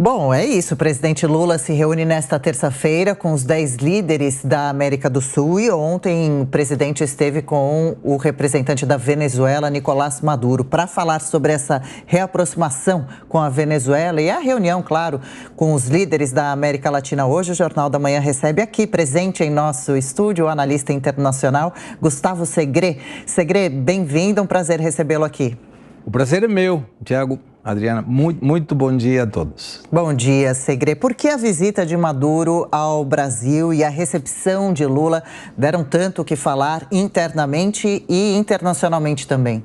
Bom, é isso. O presidente Lula se reúne nesta terça-feira com os 10 líderes da América do Sul e ontem o presidente esteve com o representante da Venezuela, Nicolás Maduro, para falar sobre essa reaproximação com a Venezuela e a reunião, claro, com os líderes da América Latina. Hoje o Jornal da Manhã recebe aqui, presente em nosso estúdio, o analista internacional Gustavo Segre. Segre, bem-vindo, um prazer recebê-lo aqui. O prazer é meu, Tiago. Adriana, muito bom dia a todos. Bom dia, Segre. Por que a visita de Maduro ao Brasil e a recepção de Lula deram tanto o que falar internamente e internacionalmente também?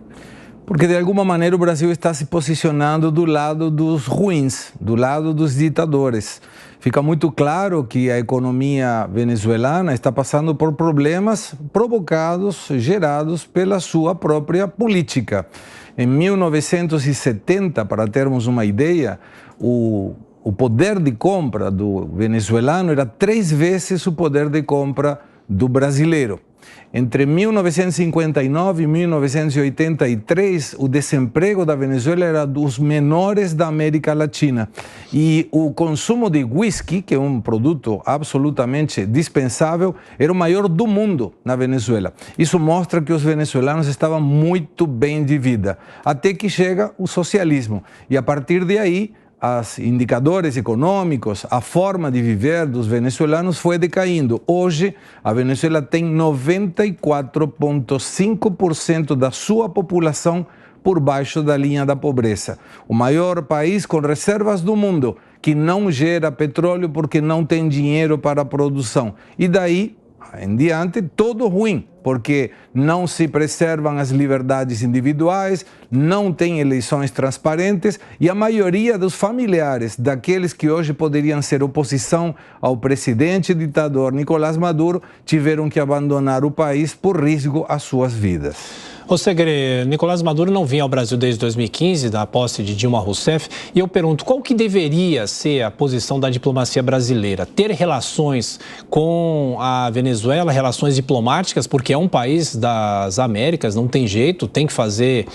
Porque, de alguma maneira, o Brasil está se posicionando do lado dos ruins, do lado dos ditadores. Fica muito claro que a economia venezuelana está passando por problemas provocados, gerados pela sua própria política. Em 1970, para termos uma ideia, o poder de compra do venezuelano era 3 vezes o poder de compra do brasileiro. Entre 1959 e 1983, o desemprego da Venezuela era dos menores da América Latina. E o consumo de whisky, que é um produto absolutamente dispensável, era o maior do mundo na Venezuela. Isso mostra que os venezuelanos estavam muito bem de vida, até que chega o socialismo. E a partir de aí, os indicadores econômicos, a forma de viver dos venezuelanos foi decaindo. Hoje, a Venezuela tem 94,5% da sua população por baixo da linha da pobreza. O maior país com reservas do mundo, que não gera petróleo porque não tem dinheiro para a produção. E daí em diante, todo ruim, porque não se preservam as liberdades individuais, não tem eleições transparentes e a maioria dos familiares daqueles que hoje poderiam ser oposição ao presidente ditador Nicolás Maduro tiveram que abandonar o país por risco às suas vidas. Ô Segre, Nicolás Maduro não vinha ao Brasil desde 2015, da posse de Dilma Rousseff, e eu pergunto, qual que deveria ser a posição da diplomacia brasileira? Ter relações com a Venezuela, relações diplomáticas, porque é um país das Américas, não tem jeito, tem que fazer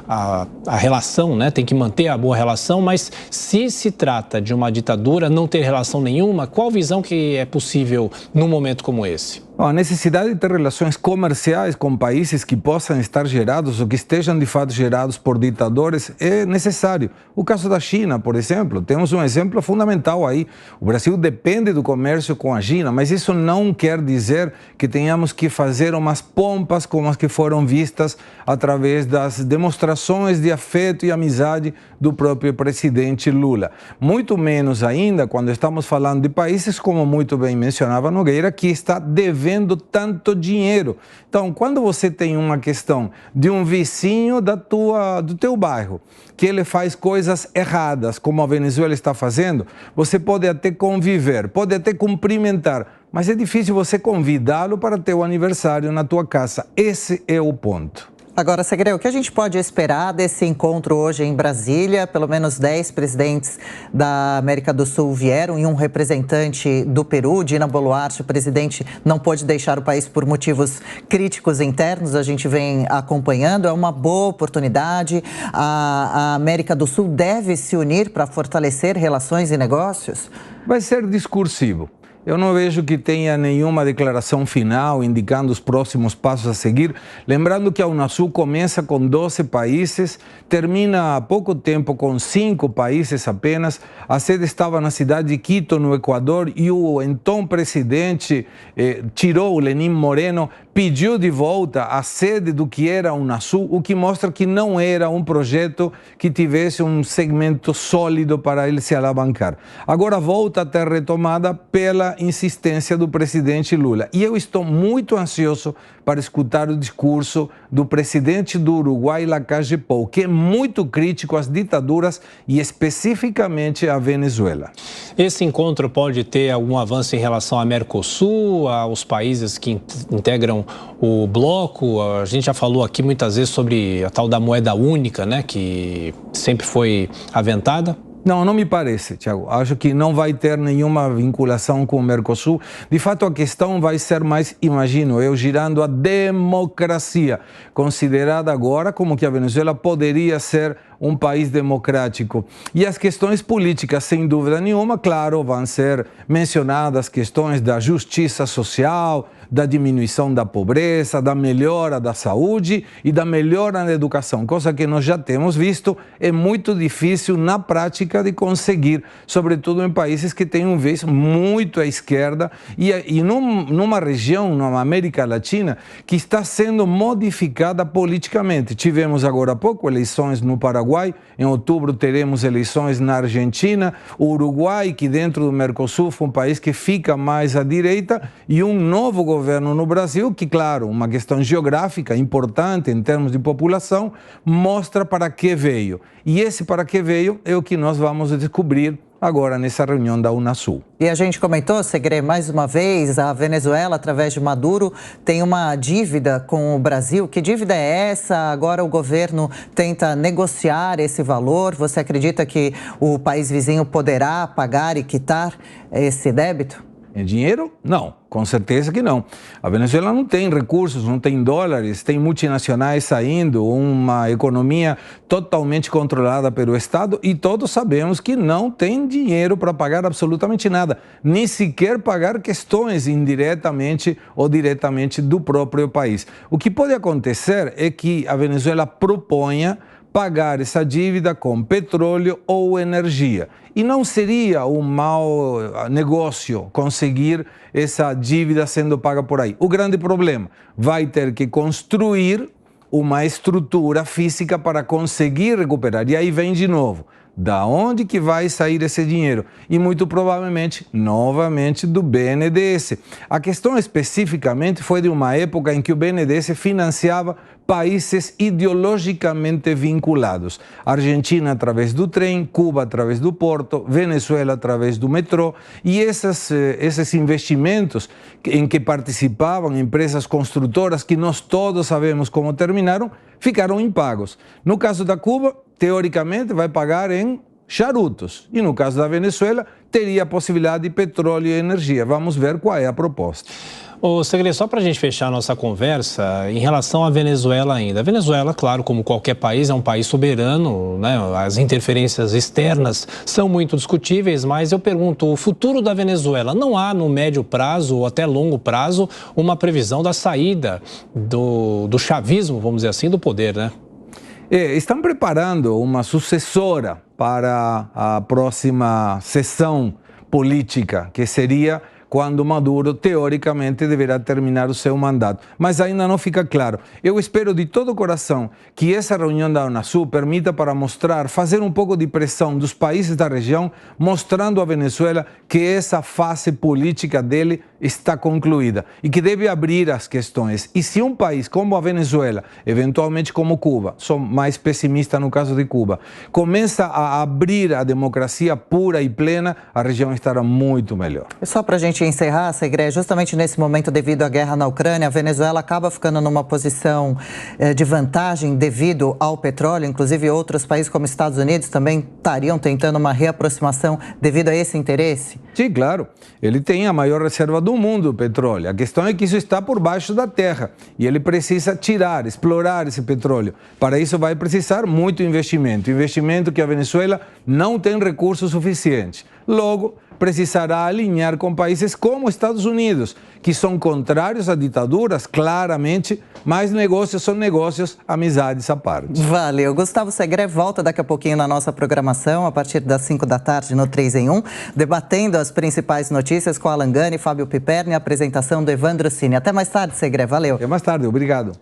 a relação, né? Tem que manter a boa relação, mas se se trata de uma ditadura, não ter relação nenhuma, qual visão que é possível num momento como esse? A necessidade de ter relações comerciais com países que possam estar gerados ou que estejam de fato gerados por ditadores é necessário. O caso da China, por exemplo, temos um exemplo fundamental aí. O Brasil depende do comércio com a China, mas isso não quer dizer que tenhamos que fazer umas pompas como as que foram vistas através das demonstrações de afeto e amizade do próprio presidente Lula. Muito menos ainda quando estamos falando de países, como muito bem mencionava Nogueira, que está devendo tanto dinheiro. Então, quando você tem uma questão de um vizinho do teu bairro, que ele faz coisas erradas, como a Venezuela está fazendo, você pode até conviver, pode até cumprimentar, mas é difícil você convidá-lo para ter o aniversário na tua casa. Esse é o ponto. Agora, Segre, o que a gente pode esperar desse encontro hoje em Brasília? Pelo menos 10 presidentes da América do Sul vieram e um representante do Peru, Dina Boluarte. O presidente não pôde deixar o país por motivos críticos internos, a gente vem acompanhando. É uma boa oportunidade. A América do Sul deve se unir para fortalecer relações e negócios? Vai ser discursivo. Eu não vejo que tenha nenhuma declaração final indicando os próximos passos a seguir. Lembrando que a Unasul começa com 12 países, termina há pouco tempo com 5 países apenas. A sede estava na cidade de Quito, no Equador, e o então presidente tirou, Lenín Moreno, pediu de volta a sede do que era a Unasul, o que mostra que não era um projeto que tivesse um segmento sólido para ele se alavancar. Agora volta a ter retomada pela insistência do presidente Lula. E eu estou muito ansioso para escutar o discurso do presidente do Uruguai, Lacalle Pou, que é muito crítico às ditaduras e especificamente à Venezuela. Esse encontro pode ter algum avanço em relação ao Mercosul, aos países que integram o bloco? A gente já falou aqui muitas vezes sobre a tal da moeda única, né, que sempre foi aventada. Não me parece, Thiago. Acho que não vai ter nenhuma vinculação com o Mercosul. De fato, a questão vai ser mais, imagino eu, girando a democracia, considerada agora como que a Venezuela poderia ser um país democrático. E as questões políticas, sem dúvida nenhuma, claro, vão ser mencionadas questões da justiça social, da diminuição da pobreza, da melhora da saúde e da melhora na educação, coisa que nós já temos visto, é muito difícil na prática de conseguir, sobretudo em países que têm um viés muito à esquerda e numa região, na América Latina, que está sendo modificada politicamente. Tivemos agora há pouco eleições no Paraguai, em outubro teremos eleições na Argentina, o Uruguai, que dentro do Mercosul foi um país que fica mais à direita, e um novo governo no Brasil, que, claro, uma questão geográfica importante em termos de população, mostra para que veio. E esse para que veio é o que nós vamos descobrir agora nessa reunião da Unasul. E a gente comentou, Segre, mais uma vez, a Venezuela, através de Maduro, tem uma dívida com o Brasil. Que dívida é essa? Agora o governo tenta negociar esse valor. Você acredita que o país vizinho poderá pagar e quitar esse débito? Em dinheiro? Não, com certeza que não. A Venezuela não tem recursos, não tem dólares, tem multinacionais saindo, uma economia totalmente controlada pelo Estado e todos sabemos que não tem dinheiro para pagar absolutamente nada, nem sequer pagar questões indiretamente ou diretamente do próprio país. O que pode acontecer é que a Venezuela proponha pagar essa dívida com petróleo ou energia. E não seria um mau negócio conseguir essa dívida sendo paga por aí. O grande problema, vai ter que construir uma estrutura física para conseguir recuperar. E aí vem de novo, da onde que vai sair esse dinheiro? E muito provavelmente, novamente, do BNDES. A questão especificamente foi de uma época em que o BNDES financiava países ideologicamente vinculados. Argentina através do trem, Cuba através do porto, Venezuela através do metrô. E esses investimentos em que participavam empresas construtoras, que nós todos sabemos como terminaram, ficaram impagos. No caso da Cuba, teoricamente vai pagar em charutos. E no caso da Venezuela, teria a possibilidade de petróleo e energia. Vamos ver qual é a proposta. Ô, Segre, só para a gente fechar a nossa conversa, em relação à Venezuela ainda. A Venezuela, claro, como qualquer país, é um país soberano, né? As interferências externas são muito discutíveis, mas eu pergunto, o futuro da Venezuela, não há no médio prazo ou até longo prazo uma previsão da saída do chavismo, vamos dizer assim, do poder, né? Estão preparando uma sucessora para a próxima sessão política, que seria quando Maduro, teoricamente, deverá terminar o seu mandato. Mas ainda não fica claro. Eu espero de todo o coração que essa reunião da Unasul permita para mostrar, fazer um pouco de pressão dos países da região, mostrando à Venezuela que essa fase política dele está concluída e que deve abrir as questões. E se um país como a Venezuela, eventualmente como Cuba, sou mais pessimista no caso de Cuba, começa a abrir a democracia pura e plena, a região estará muito melhor. Só para a gente encerrar, Segre, justamente nesse momento, devido à guerra na Ucrânia, a Venezuela acaba ficando numa posição de vantagem devido ao petróleo. Inclusive, outros países como Estados Unidos também estariam tentando uma reaproximação devido a esse interesse? Sim, claro. Ele tem a maior reserva do mundo, o petróleo. A questão é que isso está por baixo da terra e ele precisa tirar, explorar esse petróleo. Para isso vai precisar muito investimento. Investimento que a Venezuela não tem recursos suficientes. Logo, precisará alinhar com países como Estados Unidos, que são contrários a ditaduras, claramente, mas negócios são negócios, amizades à parte. Valeu. Gustavo Segre volta daqui a pouquinho na nossa programação, a partir das 5 da tarde, no 3 em 1, debatendo as principais notícias com Alan Gani, Fábio Piperno e a apresentação do Evandro Cini. Até mais tarde, Segre. Valeu. Até mais tarde. Obrigado.